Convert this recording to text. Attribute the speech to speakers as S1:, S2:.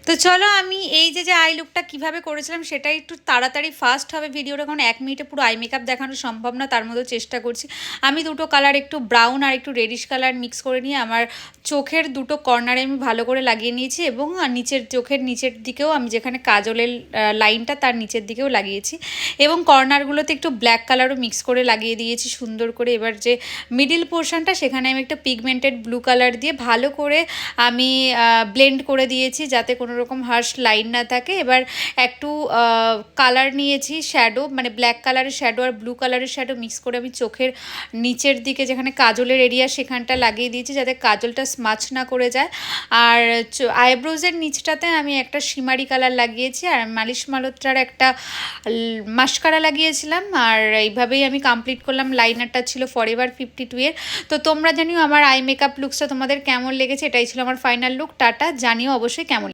S1: তো চলো আমি এই যে আই লুকটা কীভাবে করেছিলাম সেটা একটু তাড়াতাড়ি ফাস্ট হবে ভিডিওটা, কারণ 1 মিনিটে পুরো আই মেকআপ দেখানো সম্ভব না, তার মধ্যে চেষ্টা করছি। আমি দুটো কালার, একটু ব্রাউন আর একটু রেডিশ কালার মিক্স করে নিয়ে আমার চোখের দুটো কর্নারে আমি ভালো করে লাগিয়ে নিয়েছি, এবং নিচের চোখের নিচের দিকেও আমি যেখানে কাজলের লাইনটা তার নিচের দিকেও লাগিয়েছি, এবং কর্নারগুলোতে একটু ব্ল্যাক কালারও মিক্স করে লাগিয়ে দিয়েছি সুন্দর করে। এবার যে মিডিল পোর্শনটা সেখানে আমি একটা পিগমেন্টেড ব্লু কালার দিয়ে ভালো করে আমি ব্লেন্ড করে দিয়েছি যাতে কোনো রকম হার্শ লাইন না থাকে। এবার একটু কালার নিয়েছি শ্যাডো, মানে ব্ল্যাক কালারের শ্যাডো আর ব্লু কালারের শ্যাডো মিক্স করে আমি চোখের নিচের দিকে যেখানে কাজলের এরিয়া সেখানটা লাগিয়ে দিয়েছি যাতে কাজলটা স্মাচ না করে যায়। আর আইব্রোজের নিচটাতে আমি একটা শিমারি কালার লাগিয়েছি, আর মালিশ মালত্রার একটা মাস্কারা লাগিয়েছিলাম। আর এইভাবেই আমি কমপ্লিট করলাম। লাইনারটা ছিল ফরএভার 52 এর। তো তোমরা জানিও আমার আই মেকআপ লুকসটা তোমাদের কেমন লেগেছে। এটাই ছিল আমার ফাইনাল লুক। টাটা, জানিও অবশ্যই কেমন।